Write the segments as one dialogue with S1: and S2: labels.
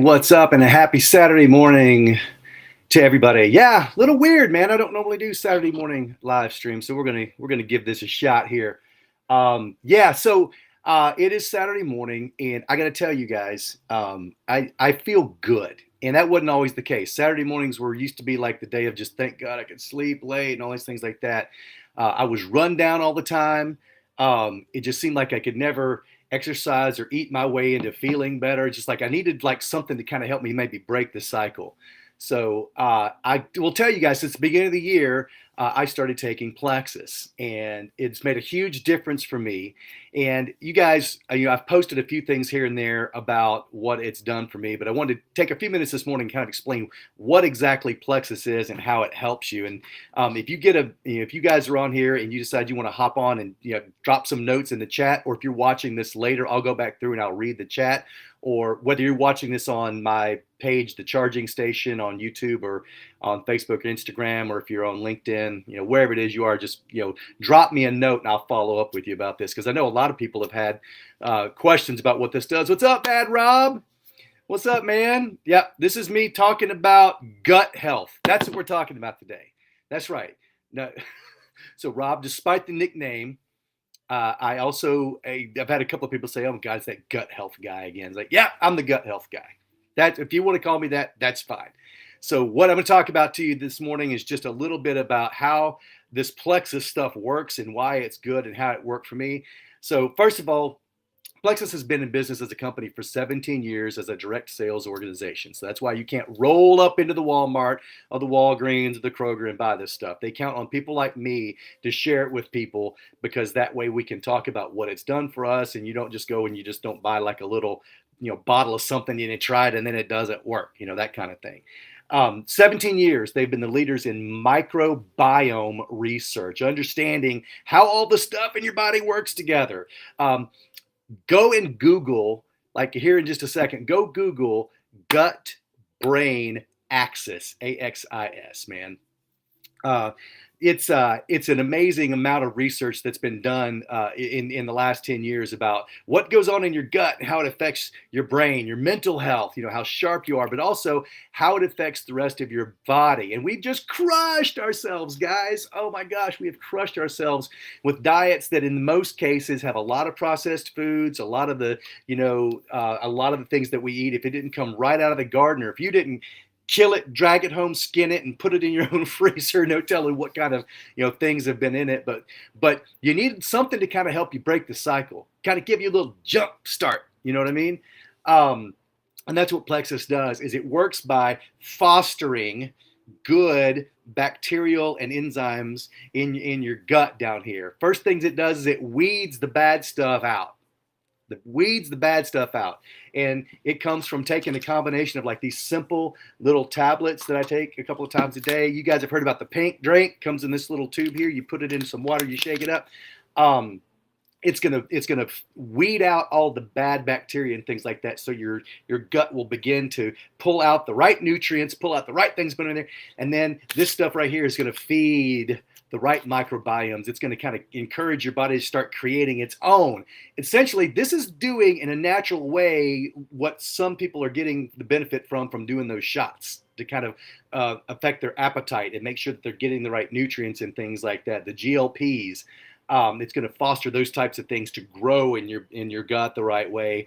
S1: what's up, and a happy Saturday morning to everybody. Yeah, a little weird, man. I don't normally do Saturday morning live streams, so we're gonna give this a shot here. It is Saturday morning, and I gotta tell you guys, I feel good, and that wasn't always the case. Saturday mornings were used to be like the day of just thank God I could sleep late and all these things like that. I was run down all the time. It just seemed like I could never exercise or eat my way into feeling better. Just like I needed like something to kind of help me maybe break the cycle. So I will tell you guys, since the beginning of the year, I started taking Plexus, and it's made a huge difference for me. And you guys, I've posted a few things here and there about what it's done for me, but I wanted to take a few minutes this morning and kind of explain what exactly Plexus is and how it helps you. And if you get if you guys are on here and you decide you want to hop on and drop some notes in the chat, or if you're watching this later, I'll go back through and I'll read the chat. Or whether you're watching this on my page, The Charging Station, on YouTube or on Facebook or Instagram, or if you're on LinkedIn, wherever it is you are, just, drop me a note and I'll follow up with you about this. Because I know a lot of people have had questions about what this does. What's up, Bad Rob? What's up, man? Yeah, this is me talking about gut health. That's what we're talking about today. That's right. No, so Rob, despite the nickname, I've had a couple of people say, "Oh, God, it's that gut health guy again." It's like, yeah, I'm the gut health guy. That, if you want to call me that, that's fine. So what I'm going to talk about to you this morning is just a little bit about how this Plexus stuff works and why it's good and how it worked for me. So first of all, Plexus has been in business as a company for 17 years as a direct sales organization. So that's why you can't roll up into the Walmart or the Walgreens or the Kroger and buy this stuff. They count on people like me to share it with people, because that way we can talk about what it's done for us, and you don't just go and you just don't buy like a little, bottle of something and you try it and then it doesn't work, that kind of thing. 17 years, they've been the leaders in microbiome research, understanding how all the stuff in your body works together. Go and Google, like here in just a second, go Google gut brain axis, AXIS, man. It's an amazing amount of research that's been done in the last 10 years about what goes on in your gut and how it affects your brain, your mental health, how sharp you are, but also how it affects the rest of your body. And we've just crushed ourselves, guys. Oh my gosh, we have crushed ourselves with diets that in most cases have a lot of processed foods, a lot of the things that we eat, if it didn't come right out of the garden, or if you didn't kill it, drag it home, skin it, and put it in your own freezer. No telling what kind of things have been in it, but you need something to kind of help you break the cycle, kind of give you a little jump start. You know what I mean? And that's what Plexus does. Is it works by fostering good bacterial and enzymes in your gut down here. First things it does is it weeds the bad stuff out. Weeds the bad stuff out, and it comes from taking a combination of like these simple little tablets that I take a couple of times a day. You guys have heard about the pink drink. Comes in this little tube here. You put it in some water, you shake it up. It's gonna weed out all the bad bacteria and things like that. So your gut will begin to pull out the right nutrients, pull out the right things put in there, and then this stuff right here is gonna feed the right microbiomes. It's going to kind of encourage your body to start creating its own. Essentially, this is doing in a natural way what some people are getting the benefit from doing those shots, to kind of affect their appetite and make sure that they're getting the right nutrients and things like that. The GLPs. It's going to foster those types of things to grow in your gut the right way.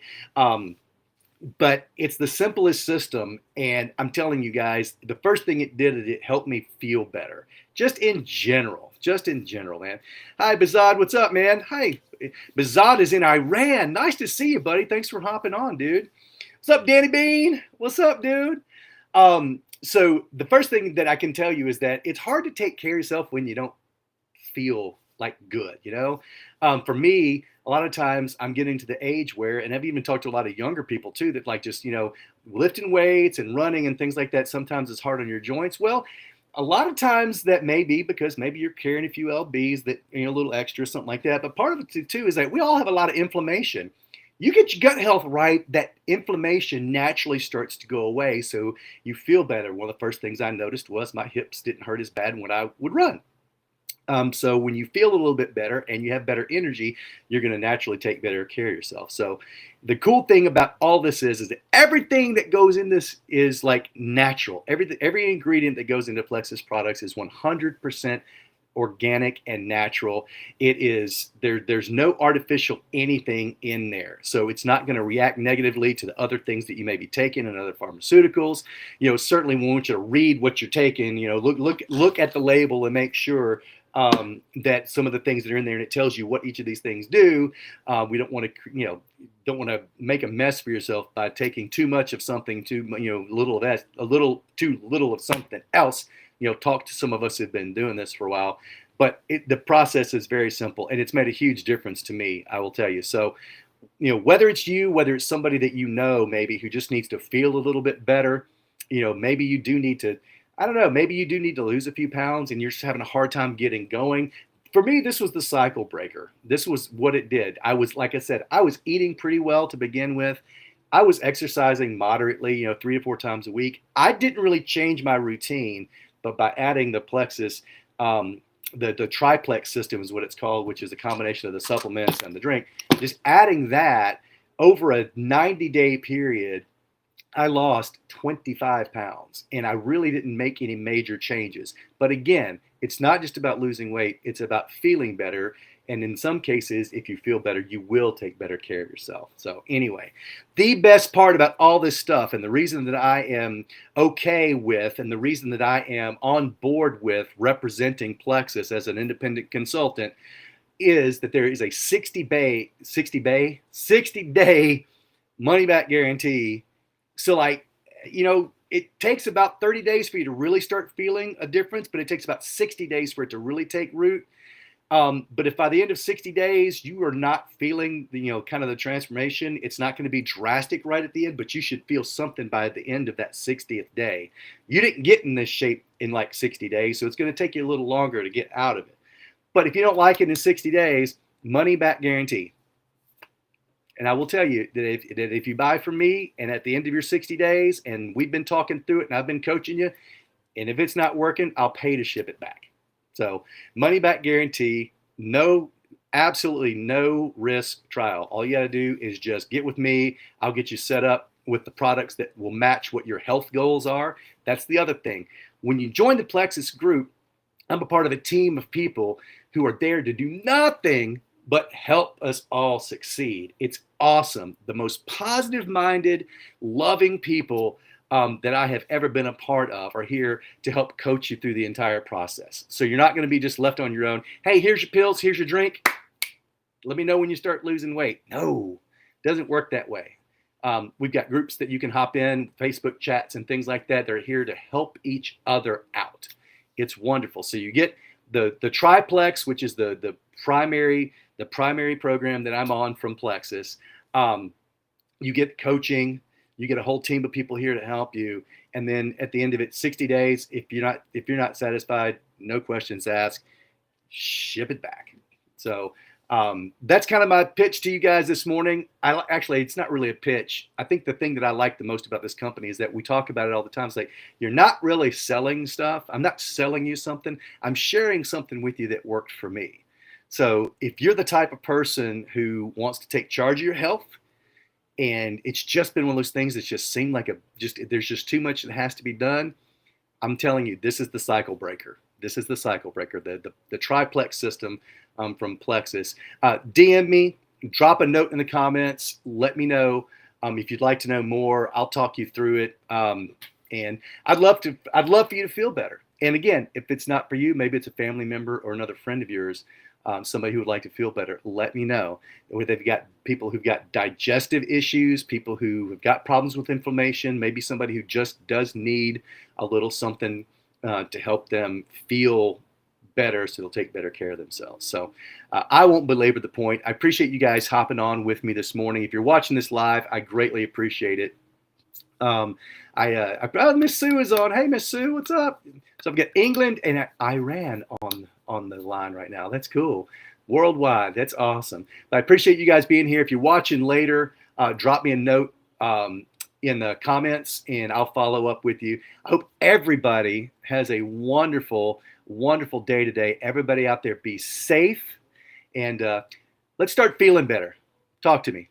S1: But it's the simplest system, and I'm telling you guys, the first thing it did is it helped me feel better. Just in general, man. Hi, Bazad, what's up, man? Hi, Bazad is in Iran. Nice to see you, buddy. Thanks for hopping on, dude. What's up, Danny Bean? What's up, dude? So the first thing that I can tell you is that it's hard to take care of yourself when you don't feel like good, For me, a lot of times I'm getting to the age where, and I've even talked to a lot of younger people too, that like just, lifting weights and running and things like that, sometimes it's hard on your joints. Well, a lot of times that may be because maybe you're carrying a few lbs that, a little extra, something like that. But part of it too is that we all have a lot of inflammation. You get your gut health right, that inflammation naturally starts to go away. So you feel better. One of the first things I noticed was my hips didn't hurt as bad when I would run. So when you feel a little bit better and you have better energy, you're going to naturally take better care of yourself. So the cool thing about all this is that everything that goes in this is like natural. Every ingredient that goes into Plexus products is 100% organic and natural. It is there's no artificial anything in there. So it's not going to react negatively to the other things that you may be taking and other pharmaceuticals. Certainly we want you to read what you're taking, look at the label and make sure that some of the things that are in there, and it tells you what each of these things do. We don't want to, don't want to make a mess for yourself by taking too much of something, little of that, a little too little of something else. Talk to some of us who've been doing this for a while, but the process is very simple, and it's made a huge difference to me, I will tell you. So, whether it's you, whether it's somebody that maybe who just needs to feel a little bit better, maybe you do need to, I don't know, maybe you do need to lose a few pounds and you're just having a hard time getting going. For me, this was the cycle breaker. This was what it did. Like I said, I was eating pretty well to begin with. I was exercising moderately, 3 to 4 times a week. I didn't really change my routine, but by adding the Plexus, the triplex system is what it's called, which is a combination of the supplements and the drink. Just adding that over a 90-day period, I lost 25 pounds, and I really didn't make any major changes. But again, it's not just about losing weight. It's about feeling better. And in some cases, if you feel better, you will take better care of yourself. So anyway, the best part about all this stuff, and the reason that I am okay with, and the reason that I am on board with representing Plexus as an independent consultant, is that there is a 60-day money back guarantee. So it takes about 30 days for you to really start feeling a difference, but it takes about 60 days for it to really take root. But if by the end of 60 days, you are not feeling kind of the transformation, it's not going to be drastic right at the end, but you should feel something by the end of that 60th day. You didn't get in this shape in like 60 days, so it's going to take you a little longer to get out of it. But if you don't like it in 60 days, money back guarantee. And I will tell you that if you buy from me and at the end of your 60 days, and we've been talking through it and I've been coaching you, and if it's not working, I'll pay to ship it back. So money back guarantee, absolutely no risk trial. All you got to do is just get with me. I'll get you set up with the products that will match what your health goals are. That's the other thing. When you join the Plexus group, I'm a part of a team of people who are there to do nothing but help us all succeed. It's awesome. The most positive-minded, loving people that I have ever been a part of are here to help coach you through the entire process. So you're not going to be just left on your own. Hey, here's your pills, here's your drink. Let me know when you start losing weight. No, it doesn't work that way. We've got groups that you can hop in, Facebook chats and things like that. They're here to help each other out. It's wonderful. So you get the triplex, which is the primary program that I'm on from Plexus. You get coaching. You get a whole team of people here to help you, and then at the end of it, 60 days. If you're not satisfied, no questions asked, ship it back. So that's kind of my pitch to you guys this morning. Actually, it's not really a pitch. I think the thing that I like the most about this company is that we talk about it all the time. It's like, you're not really selling stuff. I'm not selling you something. I'm sharing something with you that worked for me. So if you're the type of person who wants to take charge of your health, and it's just been one of those things that just seemed like there's just too much that has to be done, I'm telling you, this is the cycle breaker. This is the cycle breaker, the triplex system from Plexus. DM me, drop a note in the comments. Let me know if you'd like to know more. I'll talk you through it, and I'd love for you to feel better. And again, if it's not for you, maybe it's a family member or another friend of yours, somebody who would like to feel better. Let me know. Or they've got people who've got digestive issues, people who have got problems with inflammation, maybe somebody who just does need a little something to help them feel better so they'll take better care of themselves. So I won't belabor the point. I appreciate you guys hopping on with me this morning. If you're watching this live, I greatly appreciate it. Miss Sue is on. Hey, Miss Sue, what's up? So I've got England and Iran on the line right now. That's cool. Worldwide. That's awesome. But I appreciate you guys being here. If you're watching later, drop me a note in the comments and I'll follow up with you. I hope everybody has a wonderful wonderful day today. Everybody out there, be safe, and let's start feeling better. Talk to me.